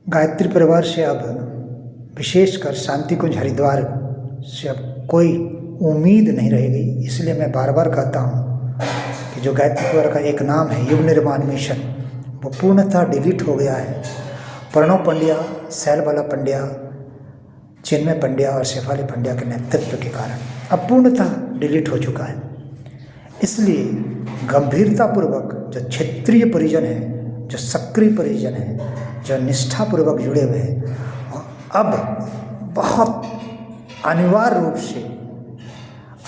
गायत्री परिवार से अब विशेषकर शांति कुंज हरिद्वार से अब कोई उम्मीद नहीं रह गई। इसलिए मैं बार बार कहता हूँ कि जो गायत्री परिवार का एक नाम है युग निर्माण मिशन, वो पूर्णतः डिलीट हो गया है। प्रणव पंड्या, शैलबाला पंड्या, चिन्मय पंड्या और शेफाली पंड्या के नेतृत्व के कारण अब पूर्णतः डिलीट हो चुका है। इसलिए गंभीरतापूर्वक जो क्षेत्रीय परिजन है, जो सक्रिय परिजन है, जो निष्ठापूर्वक जुड़े हुए हैं, अब बहुत अनिवार्य रूप से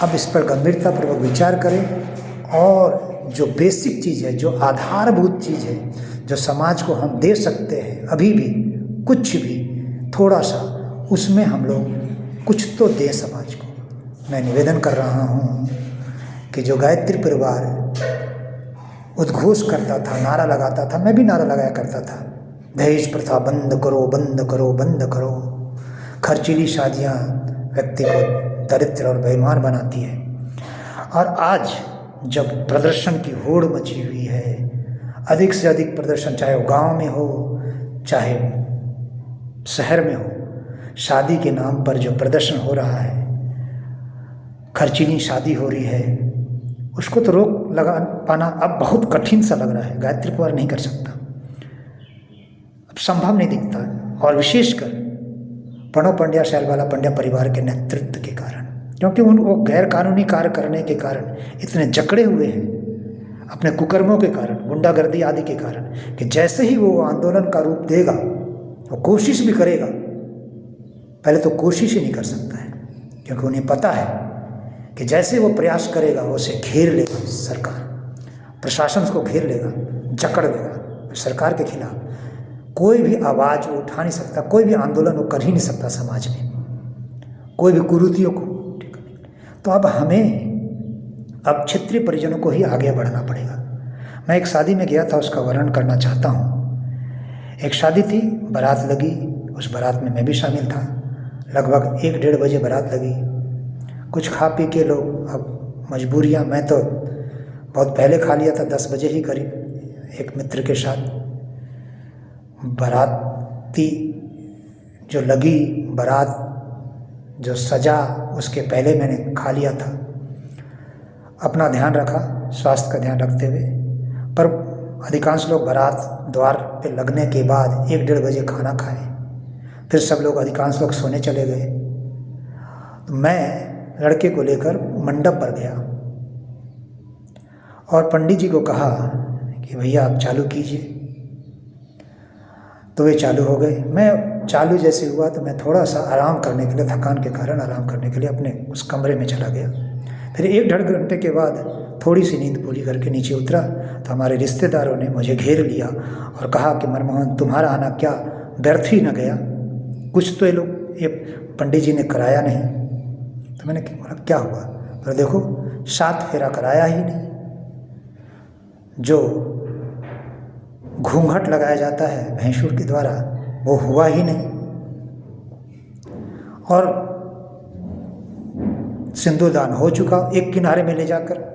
अब इस पर गंभीरतापूर्वक विचार करें और जो बेसिक चीज़ है, जो आधारभूत चीज़ है, जो समाज को हम दे सकते हैं अभी भी, कुछ भी थोड़ा सा, उसमें हम लोग कुछ तो दें समाज को। मैं निवेदन कर रहा हूँ कि जो गायत्री परिवार उद्घोष करता था, नारा लगाता था, मैं भी नारा लगाया करता था, दहेज प्रथा बंद करो, बंद करो, बंद करो। खर्चीली शादियाँ व्यक्ति को दरिद्र और बेईमान बनाती है। और आज जब प्रदर्शन की होड़ मची हुई है, अधिक से अधिक प्रदर्शन, चाहे वो गांव में हो चाहे शहर में हो, शादी के नाम पर जो प्रदर्शन हो रहा है, खर्चीली शादी हो रही है, उसको तो रोक लगा पाना अब बहुत कठिन सा लग रहा है। गायत्री परिवार नहीं कर सकता, अब संभव नहीं दिखता। और विशेषकर प्रणव पंड्या, शैलबाला पंड्या परिवार के नेतृत्व के कारण, क्योंकि वो गैर कानूनी कार्य करने के कारण इतने जकड़े हुए हैं अपने कुकर्मों के कारण, गुंडागर्दी आदि के कारण, कि जैसे ही वो आंदोलन का रूप देगा, वो कोशिश भी करेगा, पहले तो कोशिश ही नहीं कर सकता है, क्योंकि उन्हें पता है कि जैसे वो प्रयास करेगा वो उसे घेर लेगा, सरकार प्रशासन उसको घेर लेगा, जकड़ लेगा। सरकार के खिलाफ कोई भी आवाज़ उठा नहीं सकता, कोई भी आंदोलन वो कर ही नहीं सकता समाज में, कोई भी कुरीतियों को। तो अब हमें अब क्षेत्रीय परिजनों को ही आगे बढ़ना पड़ेगा। मैं एक शादी में गया था, उसका वर्णन करना चाहता हूँ। एक शादी थी, बारात लगी, उस बारात में मैं भी शामिल था। लगभग 1-1:30 बजे बारात लगी। कुछ खा पी के लोग, अब मजबूरियाँ, मैं तो बहुत पहले खा लिया था, 10 बजे ही करीब, एक मित्र के साथ। बाराती जो लगी, बारात जो सजा, उसके पहले मैंने खा लिया था। अपना ध्यान रखा, स्वास्थ्य का ध्यान रखते हुए, पर अधिकांश लोग बारात द्वार पे लगने के बाद 1-1:30 बजे खाना खाए, फिर सब लोग, अधिकांश लोग सोने चले गए। तो मैं लड़के को लेकर मंडप पर गया और पंडित जी को कहा कि भैया आप चालू कीजिए। तो वे चालू हो गए। मैं चालू जैसे हुआ तो मैं थोड़ा सा आराम करने के लिए, थकान के कारण आराम करने के लिए अपने उस कमरे में चला गया। फिर 1-1:30 घंटे के बाद थोड़ी सी नींद पूरी करके नीचे उतरा तो हमारे रिश्तेदारों ने मुझे घेर लिया और कहा कि मनमोहन, तुम्हारा आना क्या व्यर्थ ही न गया, कुछ तो ये पंडित जी ने कराया नहीं। तो मैंने बोला क्या हुआ? तो देखो, 7 फेरा कराया ही नहीं, जो घूंघट लगाया जाता है भैंसुर के द्वारा, वो हुआ ही नहीं। और सिंदूरदान हो चुका एक किनारे में ले जाकर।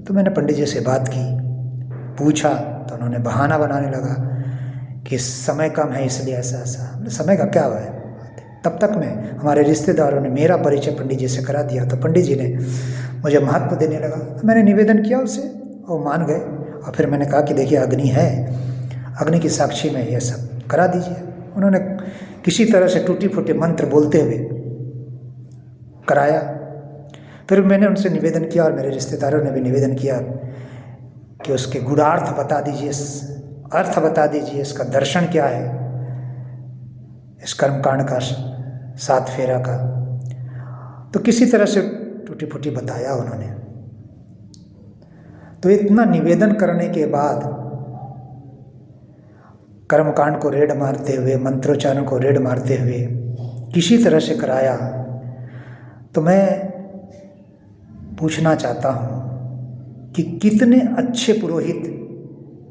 तो मैंने पंडित जी से बात की, पूछा, तो उन्होंने बहाना बनाने लगा कि समय कम है इसलिए ऐसा ऐसा। समय का क्या हुआ है? तब तक में हमारे रिश्तेदारों ने मेरा परिचय पंडित जी से करा दिया। तो पंडित जी ने मुझे महत्व देने लगा। तो मैंने निवेदन किया उससे, वो मान गए। और फिर मैंने कहा कि देखिए, अग्नि है, अग्नि की साक्षी में ये सब करा दीजिए। उन्होंने किसी तरह से टूटी फूटी मंत्र बोलते हुए कराया। फिर मैंने उनसे निवेदन किया और मेरे रिश्तेदारों ने भी निवेदन किया कि उसके गूढ़ार्थ बता दीजिए, अर्थ बता दीजिए, इसका दर्शन क्या है, इस कर्मकांड का, 7 फेरा का। तो किसी तरह से टूटी फूटी बताया उन्होंने। तो इतना निवेदन करने के बाद, कर्मकांड को रेड मारते हुए, मंत्रोच्चारण को रेड मारते हुए किसी तरह से कराया। तो मैं पूछना चाहता हूँ कि कितने अच्छे पुरोहित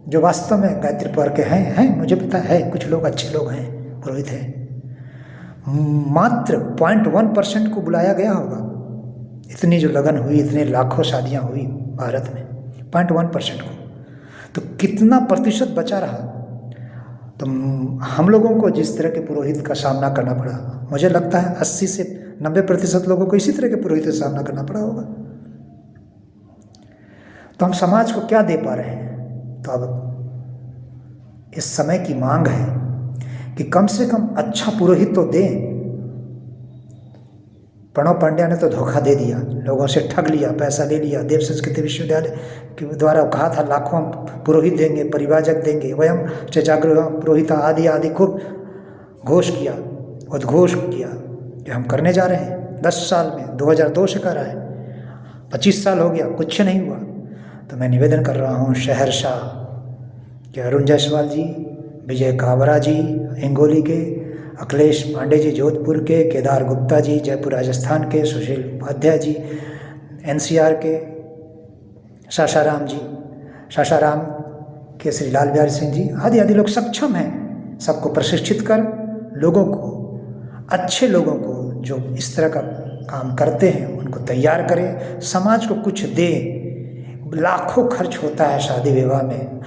जो वास्तव में गायत्री परिवार के हैं, मुझे पता है कुछ लोग अच्छे लोग हैं, पुरोहित हैं, मात्र 0.1% को बुलाया गया होगा। इतनी जो लगन हुई, इतने लाखों शादियाँ हुई भारत में, 0.1% को, तो कितना प्रतिशत बचा रहा? तो हम लोगों को जिस तरह के पुरोहित का सामना करना पड़ा, मुझे लगता है 80 से 90% लोगों को इसी तरह के पुरोहित का सामना करना पड़ा होगा। तो हम समाज को क्या दे पा रहे हैं? तो अब इस समय की मांग है कि कम से कम अच्छा पुरोहित तो दें। प्रणव पांड्या ने तो धोखा दे दिया, लोगों से ठग लिया, पैसा ले लिया। देव संस्कृति विश्वविद्यालय के द्वारा कहा था लाखों पुरोहित देंगे, परिवाजक देंगे, वयम चचागृह पुरोहित आदि आदि खूब घोष किया, उद्घोष किया कि हम करने जा रहे हैं 10 साल में। 2002 से कर रहा है, 25 साल हो गया, कुछ नहीं हुआ। तो मैं निवेदन कर रहा हूँ शहरशाह के अरुण जायसवाल जी, विजय काबरा जी हिंगोली के, अखिलेश पांडे जी जोधपुर के, केदार गुप्ता जी जयपुर राजस्थान के, सुशील उपाध्याय जी NCR के, सासाराम के श्री लाल बिहारी सिंह जी आदि आदि लोग सक्षम हैं। सबको प्रशिक्षित कर लोगों को, अच्छे लोगों को जो इस तरह का काम करते हैं उनको तैयार करें, समाज को कुछ दे। लाखों खर्च होता है शादी विवाह में,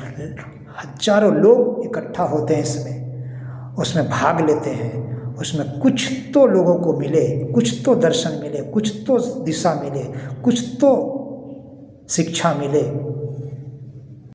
हजारों लोग इकट्ठा होते हैं इसमें, उसमें भाग लेते हैं, उसमें कुछ तो लोगों को मिले, कुछ तो दर्शन मिले, कुछ तो दिशा मिले, कुछ तो शिक्षा मिले।